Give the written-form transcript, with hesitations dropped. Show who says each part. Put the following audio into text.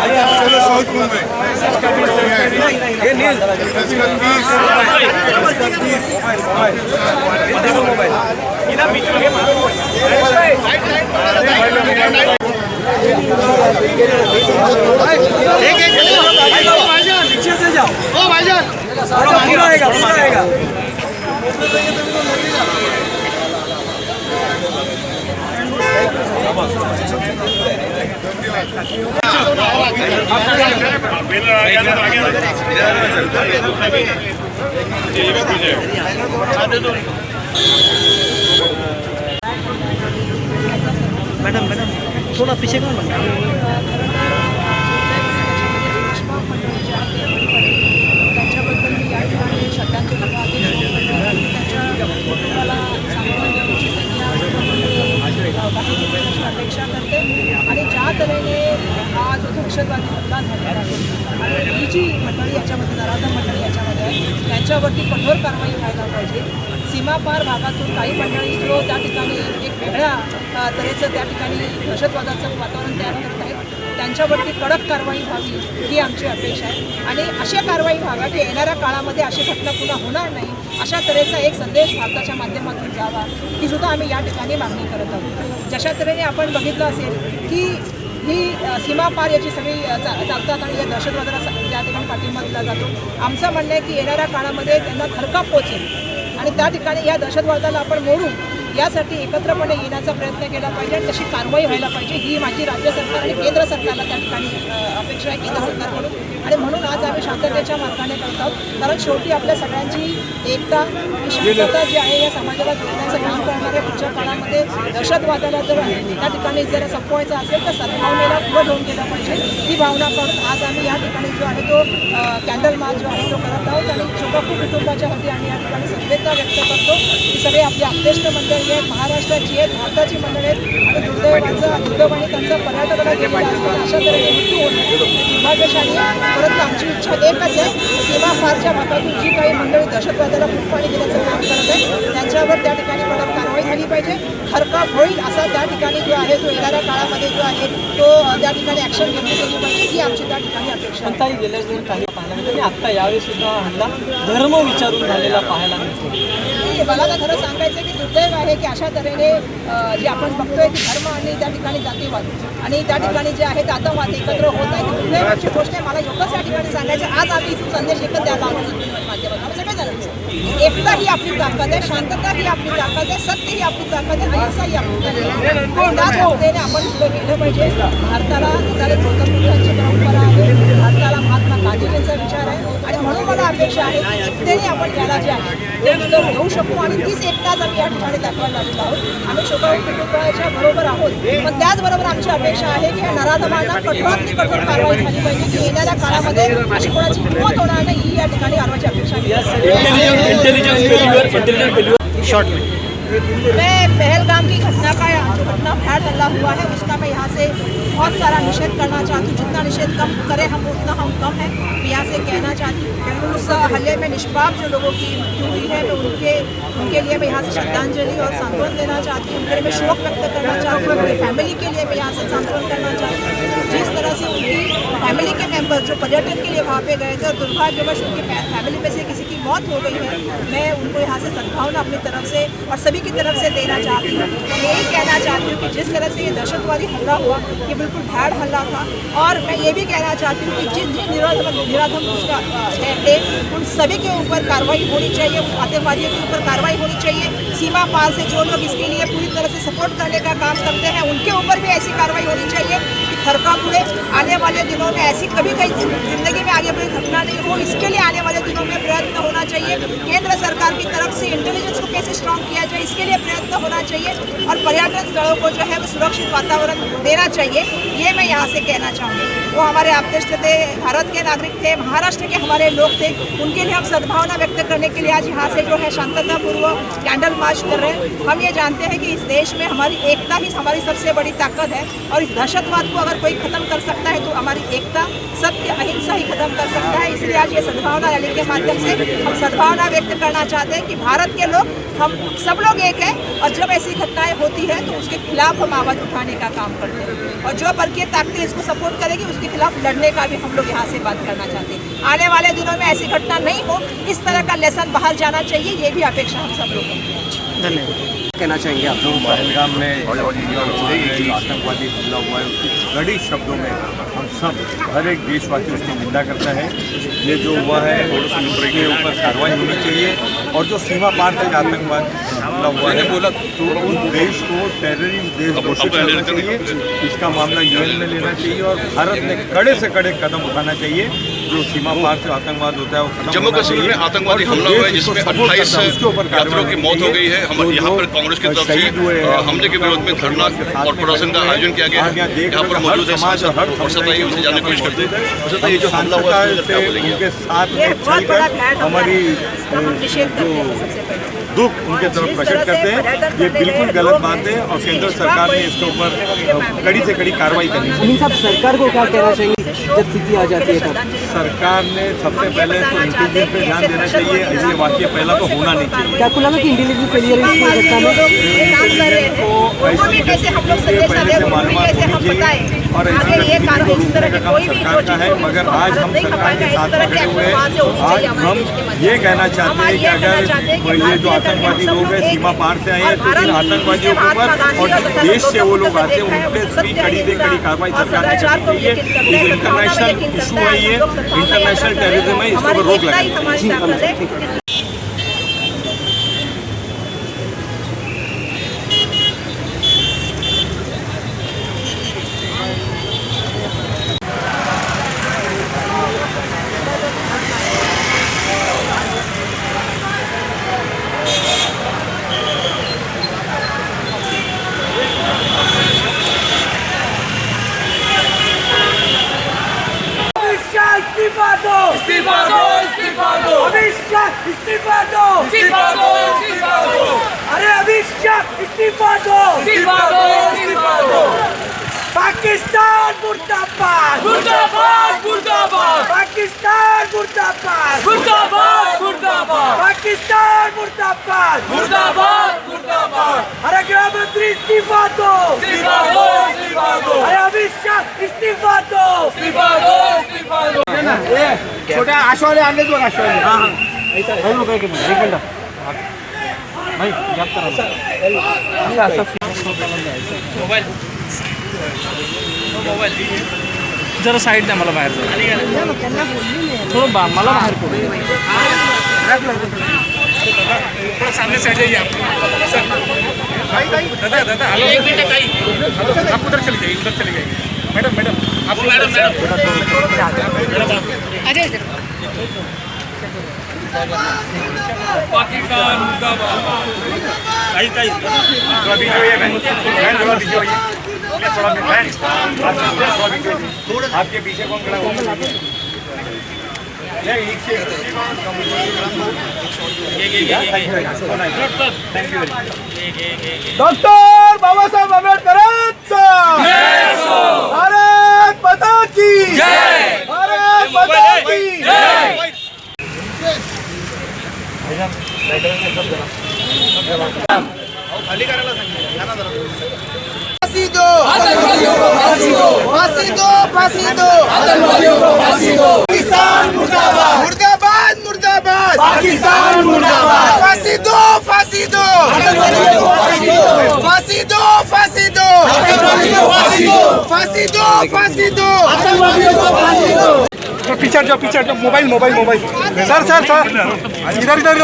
Speaker 1: चलो साउथ मुंबई ये नील 10 पीछे से जाओ। ओ भाईजान पूरा आएगा पूरा आएगा।
Speaker 2: मैडम मैडम थोड़ा पीछे कौन
Speaker 3: त्याच्याबद्दल मी या ठिकाणी श्रद्धांजली अपेक्षा करते आणि ज्या तऱ्हेने हा जो दहशतवादी हल्ला झालेला आहे आणि ही जी मंडळी याच्यामध्ये नराधम मंडळी याच्यामध्ये आहे त्यांच्यावरती कठोर कारवाई व्हायला पाहिजे। सीमापार भागातून काही मंडळी जो त्या ठिकाणी एक वेगळ्या तऱ्हेचं त्या ठिकाणी दहशतवादाचं वातावरण तयार करत आहेत त्यांच्यावरती कडक कारवाई व्हावी ही आमची अपेक्षा आहे आणि अशा कारवाई व्हाव्या की येणाऱ्या काळामध्ये अशी घटना पुन्हा होणार नाही अशा तऱ्हेचा एक संदेश भारताच्या माध्यमातून जावा ही सुद्धा आम्ही या ठिकाणी मागणी करत आहोत। जशा तऱ्हेने आपण बघितलं असेल की ही सीमापार याची सगळी चालतात आणि या दहशतवादाला त्या ठिकाणी पाठिंबा दिला जातो। आमचं म्हणणं आहे की येणाऱ्या काळामध्ये त्यांना थरकाप पोचेल आणि त्या ठिकाणी या दहशतवादाला आपण मोडू यासाठी एकत्रपणे येण्याचा प्रयत्न केला पाहिजे आणि तशी कारवाई व्हायला पाहिजे ही माझी राज्य सरकार आणि केंद्र सरकारला त्या ठिकाणी अपेक्षा आहे केंद्र सरकारकडून आणि म्हणून आज आम्ही शांततेच्या मार्गाने करत आहोत कारण शेवटी आपल्या सगळ्यांची एकता आणि शांतता जी आहे या समाजाला जोडण्याचं काम करणाऱ्या पुढच्या काळामध्ये दहशतवादाला जर त्या ठिकाणी जर संपवायचं असेल तर सद्भावनेला पुढं घेऊन गेलं पाहिजे ही भावना करून आज आम्ही या ठिकाणी जो आहे तो कॅन्डल मार्च जो आहे तो करत आहोत आणि शोकाकू कुटुंबाच्या वतीने आम्ही या ठिकाणी संवेदना व्यक्त करतो की सगळे आपली आपतेष्ट मंडळी आहेत महाराष्ट्राची आहेत भारताची मंडळी आहेत आणि दुर्दैवाने त्यांचा पर्यटकाला गेलेला असताना अशा तऱ्हेने मृत्यू होणे दुर्भाग्यशाली परंतु आमची इच्छा एकच आहे सीमापारच्या भागातून जी काही मंडळी दहशतवादाला फुटपाणी देण्याचं काम करत आहे त्यांच्यावर त्या ठिकाणी कडक कारवाई झाली पाहिजे थरकाप होईल असा त्या ठिकाणी जो आहे तो येणाऱ्या काळामध्ये जो आहे तो त्या ठिकाणी ॲक्शन घेतली गेली पाहिजे ही आमची त्या ठिकाणी अपेक्षा आहे।
Speaker 2: गेल्या दोन काही पाहायला मिळतं आणि आत्ता यावेळी सुद्धा हल्ला धर्म विचारून झालेला पाहायला मिळतो।
Speaker 3: मला तर खरं सांगायचं की दुर्दैव आहे की अशा तऱ्हेने जे आपण बघतोय की धर्म आणि त्या ठिकाणी जातीवाद आणि त्या ठिकाणी जे आहे ते आतंकवाद एकत्र होत आहे ही दुर्दैवाची गोष्ट आहे। मला एवढंच या ठिकाणी सांगायचं आज आम्ही संदेश एकच द्यायला माध्यमातून आम्ही सगळे जणांचं एकता ही आपली ताकद आहे शांतता ही आपली ताकद आहे सत्य ही आपली ताकद आहे अहिंसा ही आपली ताकद आहे त्याच पद्धतीने आपण पुढे गेलं पाहिजे। भारताला गौतम बुद्धांची परंपरा आहे भारताला महात्मा गांधीजींचा विचार आहे आणि म्हणून मला अपेक्षा आहे की एकतेने आपण याला जे आहे ते उत्तर घेऊ शकतो आणि तीच एकताच आम्ही या ठिकाणी दाखवायला लागलो आहोत। आम्ही शोकाकू कुटुंबाच्या बरोबर आहोत पण त्याचबरोबर आमची अपेक्षा आहे की या नराधमांना कठोरातली कठोर कारवाई झाली पाहिजे की येणाऱ्या काळामध्ये अशी कोणाची हिंमत होणार नाही ही या ठिकाणी कारवाईची अपेक्षा आहे। मैं पहलगाम की घटना का जो घटना भयानक हल्ला हुआ है उसका मैं यहाँ से बहुत सारा निषेध करना चाहती हूँ। जितना निषेध कम करें हम उतना हम कम है मैं यहाँ से कहना चाहती हूँ। उस हल्ले में निष्पाप जो लोगों की मृत्यु हुई है मैं उनके लिए मैं यहाँ से श्रद्धांजलि और सांत्वन देना चाहती हूँ। उनके लिए मैं शोक व्यक्त करना चाहती हूँ। उनकी फैमिली के लिए मैं यहाँ से सांत्वन करना चाहती हूँ। जिस तरह से उनकी फैमिली के मेंबर जो पर्यटन के लिए वहाँ पे गए थे और दुर्भाग्यवश उनकी फैमिली में से किसी की मौत हो गई है मैं उनको यहाँ से सद्भावना अपनी तरफ से और सभी की तरफ से देना चाहती हूँ। मैं यही कहना चाहती हूँ कि जिस तरह से ये दहशतवादी हमला हुआ ये बिल्कुल भयाड़ हमला था और मैं ये भी कहना चाहती हूँ कि जिस जिन निराधम उसका थे उन सभी के ऊपर कार्रवाई होनी चाहिए उन आतंकवादियों के ऊपर कार्रवाई होनी चाहिए। सीमा पार से जो लोग इसके लिए पूरी तरह से सपोर्ट करने का काम करते हैं उनके ऊपर भी ऐसी कार्रवाई होनी चाहिए कि थरकाप उड़े। आने वाले दिनों में ऐसी कभी कहीं जिंदगी में आगे कोई घटना नहीं हो इसके लिए आने वाले दिनों में प्रयत्न होना चाहिए। केंद्र सरकार की तरफ से इंटेलिजेंस को कैसे स्ट्रॉन्ग किया जाए इसके लिए प्रयत्न होना चाहिए और पर्यटन स्थलों को जो है वो सुरक्षित वातावरण देना चाहिए ये मैं यहाँ से कहना चाहूँगी। वो हमारे आपदेष्ट थे भारत के नागरिक थे महाराष्ट्र के हमारे लोग थे उनके लिए हम सद्भावना व्यक्त करने के लिए आज यहाँ से जो है शांततापूर्वक कैंडल मार्च कर रहे हैं। हम ये जानते हैं कि इस देश में हमारी एकता ही हमारी सबसे बड़ी ताकत है और इस दहशतवाद को अगर कोई ख़त्म कर सकता है परंतु हमारी एकता, सत्य, अहिंसा ही खत्म कर सकता है। इसलिए आज ये सद्भावना रैली के माध्यम से हम सद्भावना व्यक्त करना चाहते हैं कि भारत के लोग, हम सब लोग एक हैं, और जब ऐसी घटनाएं होती है तो उसके खिलाफ हम आवाज़ उठाने का काम करते हैं, और जो परकीय ताकतें इसको सपोर्ट करेगी उसके खिलाफ लड़ने का भी हम लोग यहाँ से बात करना चाहते हैं। आने वाले दिनों में ऐसी घटना नहीं हो, इस तरह का लेसन बाहर जाना चाहिए, ये भी अपेक्षा हम सब लोगों की।
Speaker 2: धन्यवाद। कहना चाहेंगे आप?
Speaker 4: जो पहलगाम में आतंकवादी हमला हुआ है उसकी कड़ी शब्दों में हम सब, हर एक देशवासी उसकी निंदा करता है। ये जो हुआ है उसके ऊपर कार्रवाई होनी चाहिए, और जो सीमा पार से आतंकवाद हमला हुआ है तो उस देश को टेररिस्ट देश घोषित करना चाहिए। इसका मामला यूएन में लेना चाहिए, और भारत ने कड़े से कड़े कदम उठाना चाहिए। जो सीमा पार से आतंकवाद होता है वो खत्म
Speaker 5: जम्मू कश्मीर में आतंकवादी हमला हुआ है जिसमें 28 यात्रियों की मौत हो गई है। हम यहाँ पर कांग्रेस की तरफ से हमले के विरोध में धरना और प्रदर्शन का आयोजन किया गया है। यहाँ पर मौजूद है सांसद और सताइए उनसे जानने की कोशिश करते हैं। सताइए जो हमला हुआ है क्या बोलेंगे?
Speaker 4: उनके साथ में चलकर हमारी दुख उनके तरफ प्रकट करते हैं। ये बिल्कुल गलत बात है, और केंद्र सरकार ने इसके ऊपर कड़ी से कड़ी कार्रवाई करनी चाहिए।
Speaker 2: साहब, सरकार को क्या कहना चाहिए जब स्थिति आ जाती है तब?
Speaker 4: सरकार ने सबसे पहले तो इंटेलिजेंस पे ध्यान देना चाहिए। ऐसे वाक्य पहला तो होना नहीं चाहिए।
Speaker 2: क्या आपको लगा कि इंटेलिजेंस फेलियर है इस घटना में?
Speaker 4: पहले से मालूमात होनी चाहिए, और ऐसी गतिविधि को रोकने का काम सरकार का है। मगर आज हम सरकार के साथ खड़े हुए हैं। आज हम ये कहना चाहते हैं कि अगर ये जो आतंकवादी लोग हैं सीमा पार से आए हैं, तो इन आतंकवादियों के ऊपर और जिस देश से वो लोग आते हैं उन पर भी कड़ी से कड़ी कार्रवाई सरकार ने करनी चाहिए। एक इंटरनेशनल इशू है, ये इंटरनेशनल टेररिज्म है, इसको रोक लगानी चाहिए।
Speaker 1: इस्तीफा दो, इस्तीफा दो, इस्तीफा दो, अमित शाह इस्तीफा दो, इस्तीफा दो, इस्तीफा दो, अरे अमित शाह इस्तीफा दो, इस्तीफा दो, इस्तीफा दो। पाकिस्तान मुर्दाबाद, मुर्दाबाद, मुर्दाबाद, पाकिस्तान मुर्दाबाद, मुर्दाबाद, मुर्दाबाद, पाकिस्तान मुर्दाबाद, मुर्दाबाद, मुर्दाबाद, अरे गृह मंत्री इस्तीफा दो, इस्तीफा दो, इस्तीफा दो, अरे अमित शाह इस्तीफा दो, इस्तीफा दो, इस्तीफा दो।
Speaker 4: छोट्या आशवाले आणले बघ, आशवाले.
Speaker 2: एक मिनट भाई, याद करा मोबाईल जरा साईड द्या, मला बाहेर थोडं मला बाहेर पडू. सामने साइड जाइए दादा, दादा एक मिनट, आप उधर चले जाइए, उधर चले जाइए. मैडम आप मैडम अजय पाकिस्तान मुर्दाबाद.
Speaker 4: आपके पीछे कौन खड़ा हुआ?
Speaker 1: डॉक्टर बाबासाहेब आंबेडकरांचा भारत माता की जय, भारत माता की जय. फांसी दो, फांसी दो, फांसी दो, पाकिस्तान मुर्दाबाद, मुर्दाबाद, मुर्दाबाद, पाकिस्तान मुर्दाबाद. फांसी दो, फांसी दो, फांसी दो, फांसी दो, फांसी दो, फांसी दो.
Speaker 4: पीछे जाओ, मोबाइल. सर इधर.